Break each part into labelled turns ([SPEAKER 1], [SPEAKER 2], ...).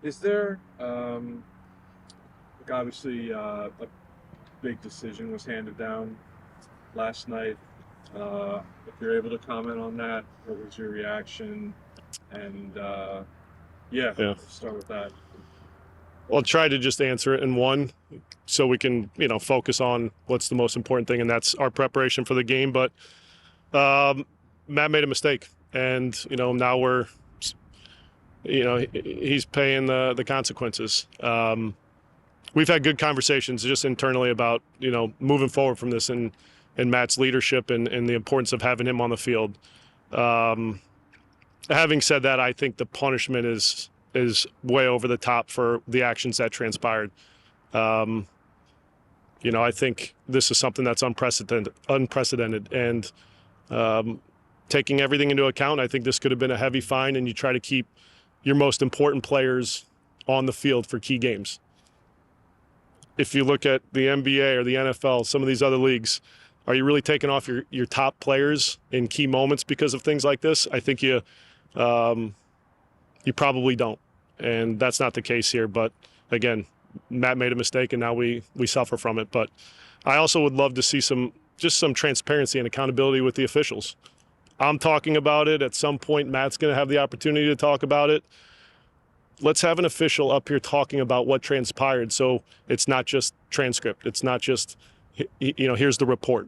[SPEAKER 1] Is there, obviously, a big decision was handed down last night. If you're able to comment on that, what was your reaction? And yeah,
[SPEAKER 2] Yeah.
[SPEAKER 1] let's start with that.
[SPEAKER 2] I'll try to just answer it in one so we can, focus on what's the most important thing, and that's our preparation for the game. But Matt made a mistake, and, now he's paying the consequences. We've had good conversations just internally about, moving forward from this and Matt's leadership and the importance of having him on the field. Having said that, I think the punishment is way over the top for the actions that transpired. I think this is something that's unprecedented, and taking everything into account, I think this could have been a heavy fine, and you try to keep your most important players on the field for key games. If you look at the NBA or the NFL, some of these other leagues, are you really taking off your top players in key moments because of things like this? I think you probably don't, and that's not the case here. But again, Matt made a mistake, and now we suffer from it. But I also would love to see some transparency and accountability with the officials. I'm talking about it. At some point, Matt's going to have the opportunity to talk about it. Let's have an official up here talking about what transpired, so it's not just transcript. It's not just, here's the report.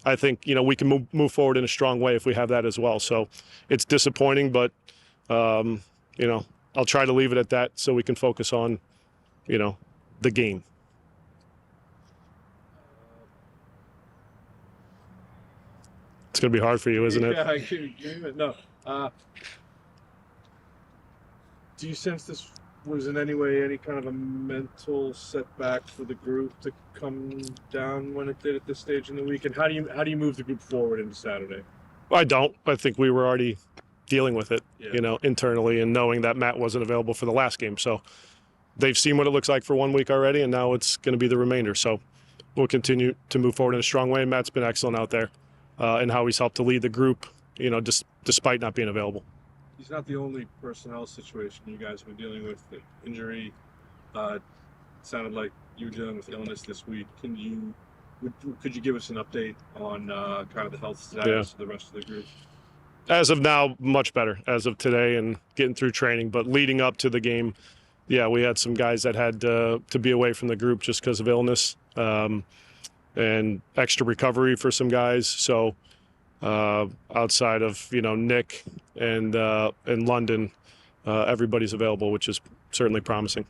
[SPEAKER 2] I think, we can move forward in a strong way if we have that as well. So it's disappointing, but, I'll try to leave it at that so we can focus on, the game. It's going to be hard for you, isn't it?
[SPEAKER 1] Yeah, I can, no. Do you sense this was in any way any kind of a mental setback for the group to come down when it did at this stage in the week? And how do you move the group forward into Saturday?
[SPEAKER 2] I don't. I think we were already dealing with it,
[SPEAKER 1] Yeah.
[SPEAKER 2] Internally, and knowing that Matt wasn't available for the last game. So they've seen what it looks like for 1 week already, and now it's going to be the remainder. So we'll continue to move forward in a strong way. And Matt's been excellent out there in how he's helped to lead the group, despite not being available.
[SPEAKER 1] He's not the only personnel situation you guys have been dealing with. The injury sounded like you were dealing with illness this week. Could you give us an update on kind of the health status of the rest of the group?
[SPEAKER 2] As of now, much better as of today and getting through training. But leading up to the game, we had some guys that had to be away from the group just because of illness and extra recovery for some guys. So outside of Nick and London, everybody's available, which is certainly promising.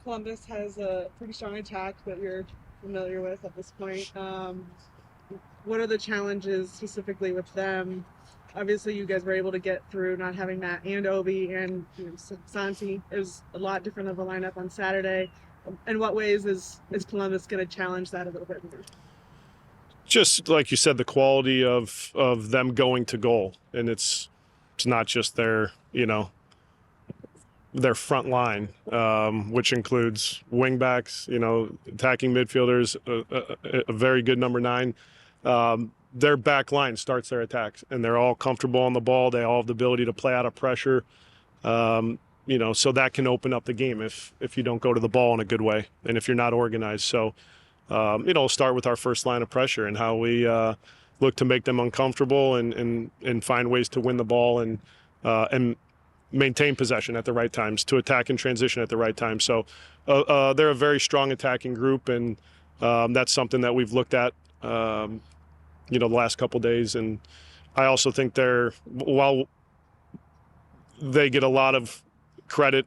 [SPEAKER 3] Columbus has a pretty strong attack that you're familiar with at this point. What are the challenges specifically with them? Obviously, you guys were able to get through not having Matt and Obi and Santi. It was a lot different of a lineup on Saturday. In what ways is Columbus going to challenge that a little bit more?
[SPEAKER 2] Just like you said, the quality of them going to goal, and it's not just their front line, which includes wingbacks, attacking midfielders, a very good number 9. Their back line starts their attacks, and they're all comfortable on the ball. They all have the ability to play out of pressure, so that can open up the game if you don't go to the ball in a good way and if you're not organized. So. Start with our first line of pressure and how we look to make them uncomfortable and find ways to win the ball and maintain possession at the right times, to attack and transition at the right time. So they're a very strong attacking group, and that's something that we've looked at, the last couple of days. And I also think while they get a lot of credit,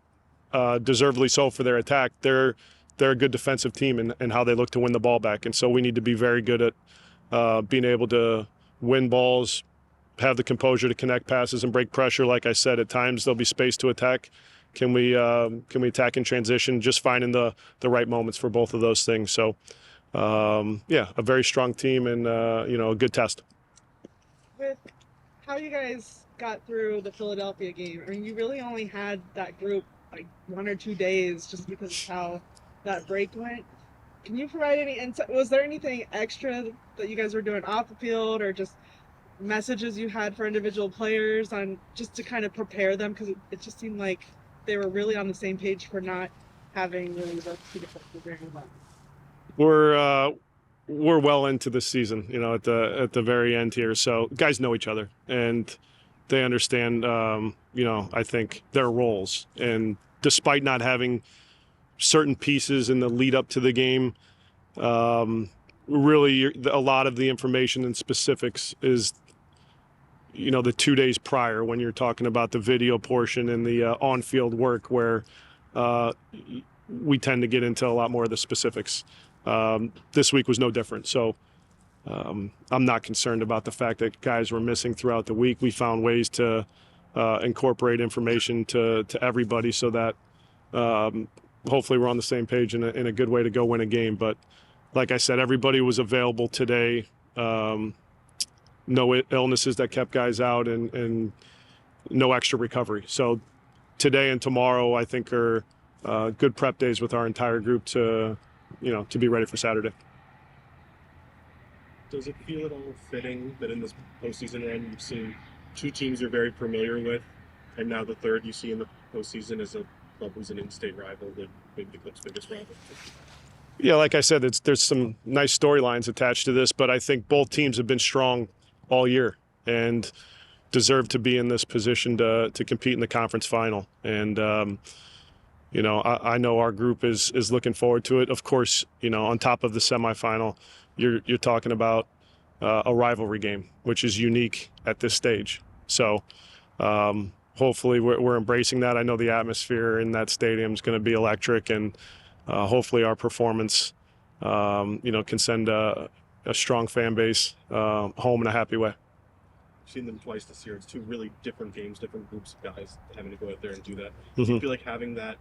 [SPEAKER 2] deservedly so, for their attack, they're a good defensive team and how they look to win the ball back. And so we need to be very good at being able to win balls, have the composure to connect passes and break pressure. Like I said, at times there'll be space to attack. Can we attack in transition? Just finding the right moments for both of those things. So, a very strong team and, a good test.
[SPEAKER 3] With how you guys got through the Philadelphia game, I mean, you really only had that group like 1 or 2 days just because of how that break went. Can you provide any insight? Was there anything extra that you guys were doing off the field, or just messages you had for individual players on just to kind of prepare them? Because it just seemed like they were really on the same page for not having really the two different programs.
[SPEAKER 2] We're well into the season, at the very end here. So guys know each other and they understand, I think their roles. And despite not having certain pieces in the lead up to the game, really a lot of the information and specifics is, the 2 days prior when you're talking about the video portion and the on-field work where we tend to get into a lot more of the specifics. This week was no different. So I'm not concerned about the fact that guys were missing throughout the week. We found ways to incorporate information to everybody so that hopefully we're on the same page in a good way to go win a game. But like I said, everybody was available today. No illnesses that kept guys out and no extra recovery. So today and tomorrow, I think, are good prep days with our entire group to be ready for Saturday.
[SPEAKER 1] Does it feel at all fitting that in this postseason run you've seen two teams you're very familiar with, and now the third you see in the postseason is a club who's an in-state rival, that maybe the club's biggest rival?
[SPEAKER 2] Yeah, like I said, there's some nice storylines attached to this, but I think both teams have been strong all year and deserve to be in this position to compete in the conference final. And I know our group is looking forward to it. Of course, on top of the semifinal, you're talking about a rivalry game, which is unique at this stage. So hopefully we're embracing that. I know the atmosphere in that stadium is going to be electric, and hopefully our performance, can send a strong fan base home in a happy way.
[SPEAKER 1] I've seen them twice this year. It's two really different games, different groups of guys having to go out there and do that.
[SPEAKER 2] Mm-hmm.
[SPEAKER 1] Do you feel like having that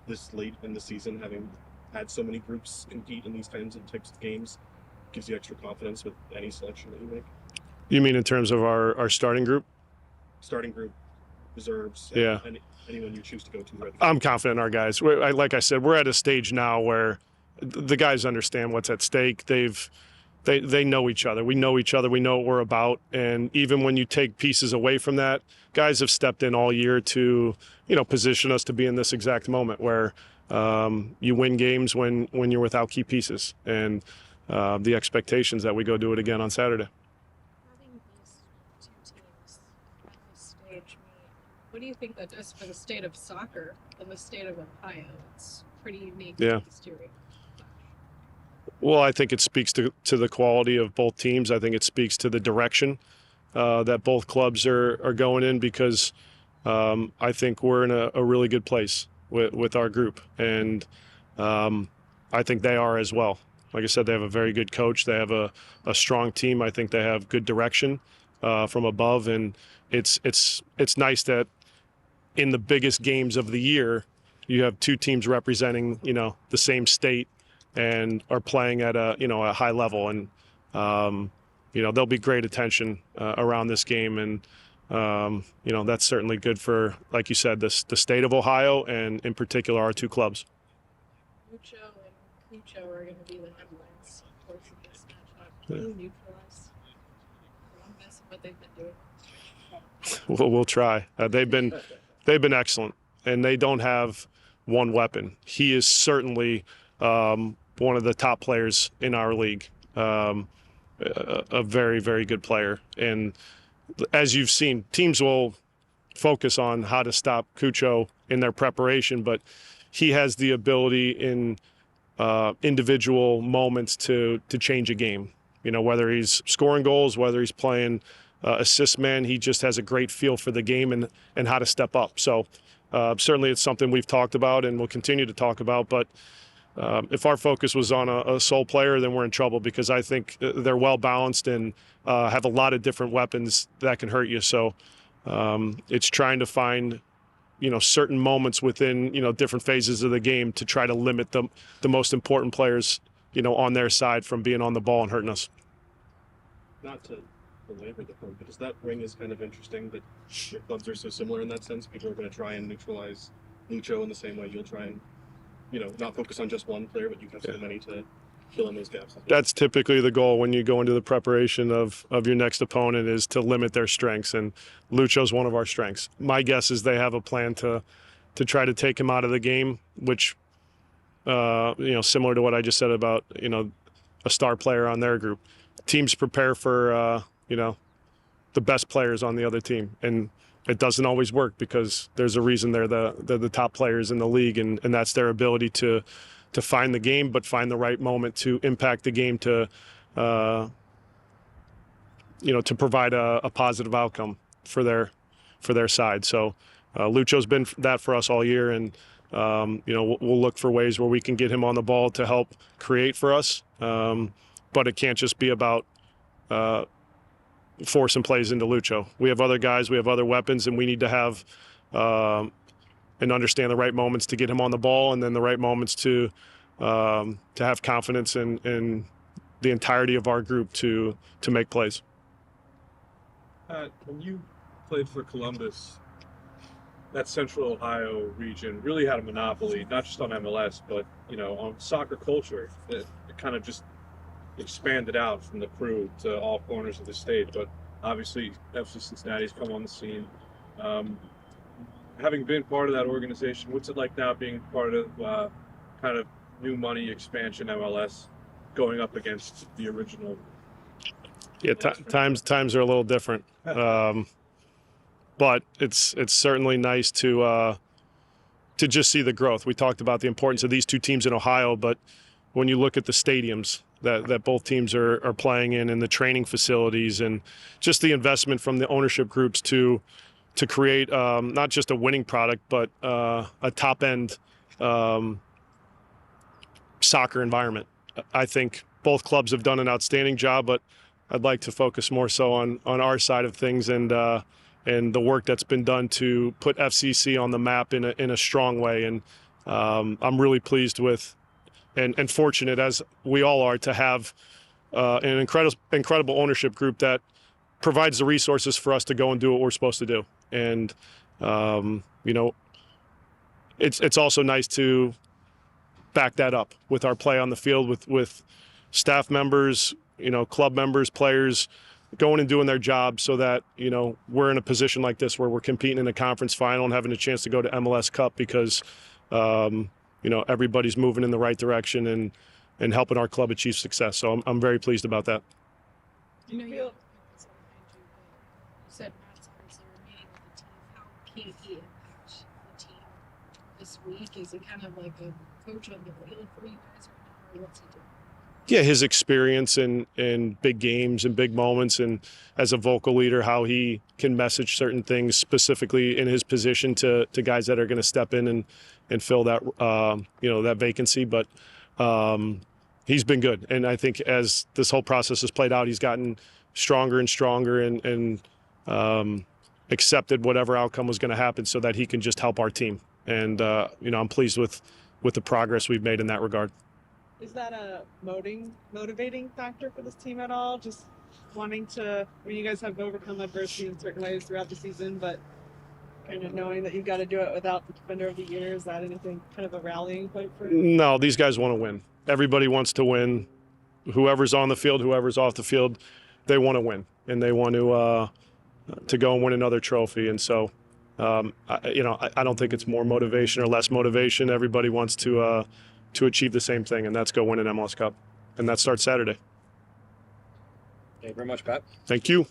[SPEAKER 1] this late in the season, having had so many groups compete in these kinds of types of games, gives you extra confidence with any selection that you make?
[SPEAKER 2] You mean in terms of our starting group?
[SPEAKER 1] Starting group, reserves,
[SPEAKER 2] yeah.
[SPEAKER 1] Anyone you choose to go to.
[SPEAKER 2] I'm confident in our guys. Like I said, we're at a stage now where the guys understand what's at stake. They know each other. We know each other. We know what we're about. And even when you take pieces away from that, guys have stepped in all year to, position us to be in this exact moment where you win games when you're without key pieces. And the expectations that we go do it again on Saturday.
[SPEAKER 4] Having these two teams at this stage, what do you think that does for the state of soccer and the state of Ohio? It's pretty unique.
[SPEAKER 2] Yeah. Well, I think it speaks to the quality of both teams. I think it speaks to the direction that both clubs are going in, because I think we're in a really good place with our group. And I think they are as well. Like I said, they have a very good coach. They have a strong team. I think they have good direction from above. And it's nice that in the biggest games of the year, you have two teams representing, the same state and are playing at a high level. And, there'll be great attention around this game. And, that's certainly good for, like you said, the state of Ohio and in particular our two clubs.
[SPEAKER 4] Mucho and Cucho are going to be the headlines for this matchup. Can you neutralize what they've been doing?
[SPEAKER 2] We'll try. They've been excellent, and they don't have one weapon. He is certainly one of the top players in our league, a very, very good player. And as you've seen, teams will focus on how to stop Cucho in their preparation, but he has the ability in individual moments to change a game. Whether he's scoring goals, whether he's playing assist man, he just has a great feel for the game and how to step up. So certainly it's something we've talked about and will continue to talk about. But if our focus was on a sole player, then we're in trouble, because I think they're well balanced and have a lot of different weapons that can hurt you. So it's trying to find certain moments within different phases of the game to try to limit the most important players on their side from being on the ball and hurting us.
[SPEAKER 1] Not to belabor the point, but does that ring is kind of interesting that your clubs are so similar in that sense? People are going to try and neutralize Lucho in the same way you'll try and not focus on just one player, but you have so many to fill in those gaps.
[SPEAKER 2] That's typically the goal when you go into the preparation of your next opponent, is to limit their strengths, and Lucho's one of our strengths. My guess is they have a plan to try to take him out of the game, which similar to what I just said about a star player on their group. Teams prepare for the best players on the other team, and it doesn't always work because there's a reason they're the top players in the league, and that's their ability to find the game, but find the right moment to impact the game to to provide a positive outcome for their side. So Lucho's been that for us all year, and we'll look for ways where we can get him on the ball to help create for us. But it can't just be about forcing plays into Lucho. We have other guys, we have other weapons, and we need to have and understand the right moments to get him on the ball, and then the right moments to have confidence in the entirety of our group to make plays.
[SPEAKER 1] When you played for Columbus, that Central Ohio region really had a monopoly, not just on MLS, but on soccer culture. It kind of just expanded out from the crew to all corners of the state. But obviously, FC Cincinnati's come on the scene. Having been part of that organization, what's it like now being part of kind of new money expansion MLS, going up against the original?
[SPEAKER 2] Yeah, times are a little different, but it's certainly nice to just see the growth. We talked about the importance of these two teams in Ohio, but when you look at the stadiums that both teams are playing in, and the training facilities, and just the investment from the ownership groups to create not just a winning product, but a top end soccer environment. I think both clubs have done an outstanding job, but I'd like to focus more so on our side of things and the work that's been done to put FCC on the map in a strong way. And I'm really pleased with and fortunate, as we all are, to have an incredible ownership group that provides the resources for us to go and do what we're supposed to do. And it's also nice to back that up with our play on the field, with staff members, club members, players going and doing their job, so that we're in a position like this where we're competing in a conference final and having a chance to go to MLS Cup because everybody's moving in the right direction and helping our club achieve success. So I'm very pleased about that.
[SPEAKER 4] You said Matt's obviously remaining with the team. How can he impact the team this week? Is he kind of like a coach on the field for you guys right now, or what's he doing?
[SPEAKER 2] Yeah, his experience in big games and big moments, and as a vocal leader, how he can message certain things specifically in his position to guys that are going to step in and fill that that vacancy. But he's been good, and I think as this whole process has played out, he's gotten stronger and stronger and accepted whatever outcome was going to happen, so that he can just help our team. And I'm pleased with the progress we've made in that regard.
[SPEAKER 3] Is that a motivating factor for this team at all? Just wanting to, you guys have overcome adversity in certain ways throughout the season, but kind of knowing that you've got to do it without the defender of the year, is that anything kind of a rallying point for you?
[SPEAKER 2] No, these guys want to win. Everybody wants to win. Whoever's on the field, whoever's off the field, they want to win, and they want to go and win another trophy. And so, I don't think it's more motivation or less motivation. Everybody wants to achieve the same thing, and that's go win an MLS Cup. And that starts Saturday.
[SPEAKER 5] Thank you very much, Pat.
[SPEAKER 2] Thank you.